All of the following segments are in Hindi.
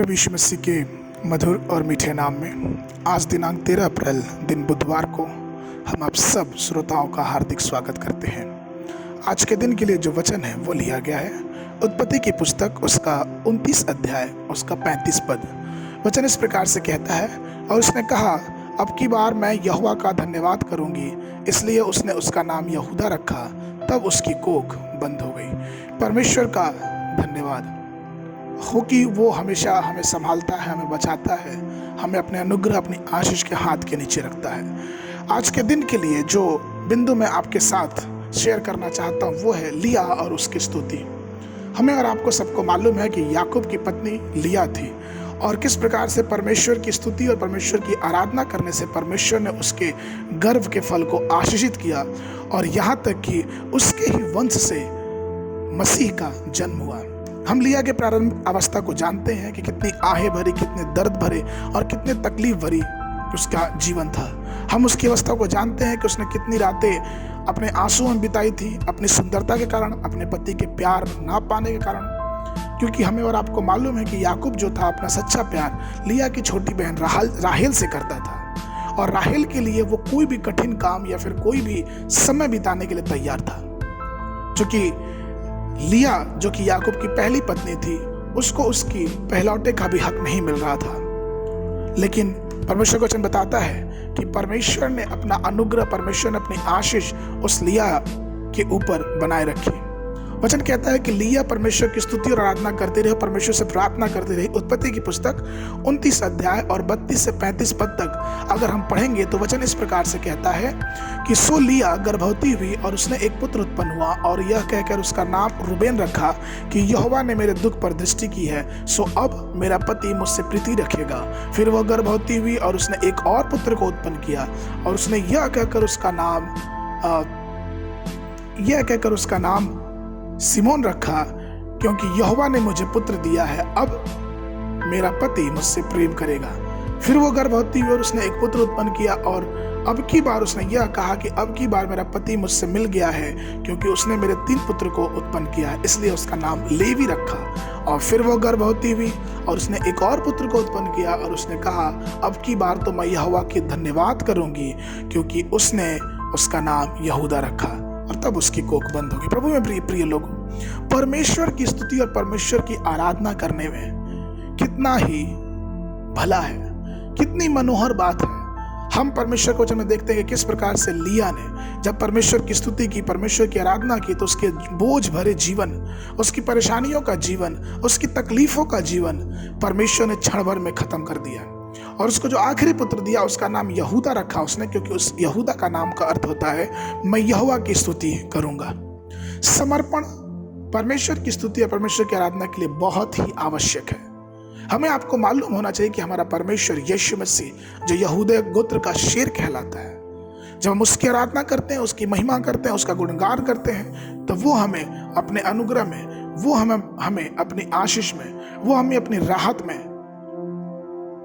प्रभु यीशु मसीह के मधुर और मीठे नाम में आज दिनांक 13 अप्रैल दिन बुधवार को हम आप सब श्रोताओं का हार्दिक स्वागत करते हैं। आज के दिन के लिए जो वचन है वो लिया गया है उत्पत्ति की पुस्तक उसका 29 अध्याय उसका 35 पद। वचन इस प्रकार से कहता है, और उसने कहा, अब की बार मैं यहोवा का धन्यवाद करूंगी, इसलिए उसने उसका नाम यहूदा रखा। तब उसकी कोख बंद हो गई। परमेश्वर का धन्यवाद हो कि वो हमेशा हमें संभालता है, हमें बचाता है, हमें अपने अनुग्रह अपनी आशीष के हाथ के नीचे रखता है। आज के दिन के लिए जो बिंदु मैं आपके साथ शेयर करना चाहता हूँ वो है लिया और उसकी स्तुति। हमें और आपको सबको मालूम है कि याकूब की पत्नी लिया थी और किस प्रकार से परमेश्वर की स्तुति और परमेश्वर की आराधना करने से परमेश्वर ने उसके गर्भ के फल को आशीषित किया और यहाँ तक कि उसके ही वंश से मसीह का जन्म हुआ। हम लिया के प्रारंभ अवस्था को जानते हैं कि कितनी आहें भरी, कितने दर्द भरे और कितने तकलीफ भरी उसका जीवन था। हम उसकी अवस्था को जानते हैं कि उसने कितनी रातें अपने आंसुओं में बिताई थी, अपनी सुंदरता के कारण, अपने पति के प्यार ना पाने के कारण। क्योंकि हमें और आपको मालूम है कि याकूब जो था अपना सच्चा प्यार लिया की छोटी बहन राहेल से करता था और राहेल के लिए वो कोई भी कठिन काम या फिर कोई भी समय बिताने के लिए तैयार था। क्योंकि लिया जो कि याकूब की पहली पत्नी थी, उसको उसकी पहलौटे का भी हक नहीं मिल रहा था। लेकिन परमेश्वर का वचन बताता है कि परमेश्वर ने अपना अनुग्रह, परमेश्वर ने अपनी आशीष उस लिया के ऊपर बनाए रखी। वचन कहता है कि लिया परमेश्वर की स्तुति और आराधना करती रही, परमेश्वर से प्रार्थना करती रही। उत्पत्ति की पुस्तक 29 अध्याय और 32 से 35 पद तक अगर हम पढ़ेंगे तो वचन इस प्रकार से कहता है कि सो लिया गर्भवती हुई और उसने एक पुत्र उत्पन्न हुआ और यह कहकर उसका नाम रूबेन रखा कि यहोवा ने मेरे दुख पर दृष्टि की है, सो अब मेरा पति मुझसे प्रीति रखेगा। फिर वह गर्भवती हुई और उसने एक और पुत्र को उत्पन्न किया और उसने यह कहकर उसका नाम सिमोन रखा, क्योंकि यहोवा ने मुझे पुत्र दिया है, अब मेरा पति मुझसे प्रेम करेगा। फिर वो गर्भवती हुई और उसने एक पुत्र उत्पन्न किया और अब की बार उसने यह कहा कि अब की बार मेरा पति मुझसे मिल गया है, क्योंकि उसने मेरे 3 पुत्र को उत्पन्न किया है, इसलिए उसका नाम लेवी रखा। और फिर वो गर्भवती हुई और उसने एक और पुत्र को उत्पन्न किया और उसने कहा, अब की बार तो मैं यहोवा की धन्यवाद करूंगी, क्योंकि उसने उसका नाम यहूदा रखा। और तब उसकी कोख बंद होगी। प्रभु में प्रिय लोगों, परमेश्वर की स्तुति और परमेश्वर की आराधना करने में कितना ही भला है, कितनी मनोहर बात है। हम परमेश्वर को वचन में देखते हैं कि किस प्रकार से लिया ने जब परमेश्वर की स्तुति की, परमेश्वर की आराधना की, तो उसके बोझ भरे जीवन, उसकी परेशानियों का जीवन, उसकी तकलीफों का जीवन परमेश्वर ने क्षण भर में खत्म कर दिया। और उसको जो आखिरी पुत्र दिया उसका नाम यहूदा रखा उसने, क्योंकि उस यहूदा का नाम का अर्थ होता है मैं यहोवा की स्तुति करूंगा। समर्पण परमेश्वर की स्तुति और परमेश्वर की आराधना के लिए बहुत ही आवश्यक है। हमें आपको मालूम होना चाहिए कि हमारा परमेश्वर यीशु मसीह जो यहूदा गोत्र का शेर कहलाता है, जब हम उसकी आराधना करते हैं, उसकी महिमा करते हैं, उसका गुणगान करते हैं, तो वो हमें अपने अनुग्रह में, वो हमें अपनी आशीष में, वो हमें अपनी राहत में,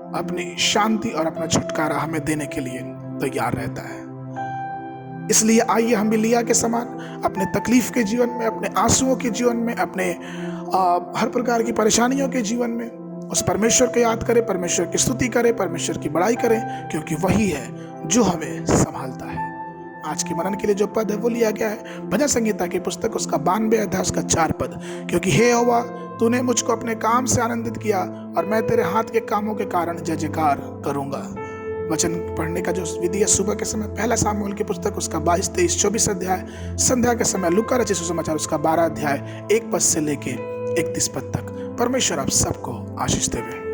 अपनी शांति और अपना छुटकारा हमें देने के लिए तैयार रहता है। इसलिए आइए हम भी लिया के समान अपने तकलीफ के जीवन में, अपने आंसुओं के जीवन में, अपने हर प्रकार की परेशानियों के जीवन में उस परमेश्वर को याद करें, परमेश्वर की स्तुति करें, परमेश्वर की बड़ाई करें, क्योंकि वही है जो हमें संभालता है। आज के मनन के लिए जो पद है वो लिया गया है भजन संहिता की पुस्तक उसका 92 अध्याय उसका 4 पद। क्योंकि हे यहोवा, तूने मुझको अपने काम से आनंदित किया और मैं तेरे हाथ के कामों के कारण जय जयकार करूंगा। वचन पढ़ने का जो विधि है सुबह के समय 1 सामुएल की पुस्तक उसका 22, 23, 24 अध्याय, संध्या के समय लूका रचित सुसमाचार उसका 12 अध्याय 1 पद से लेके 31 पद तक। परमेश्वर आप सबको आशीष देवे।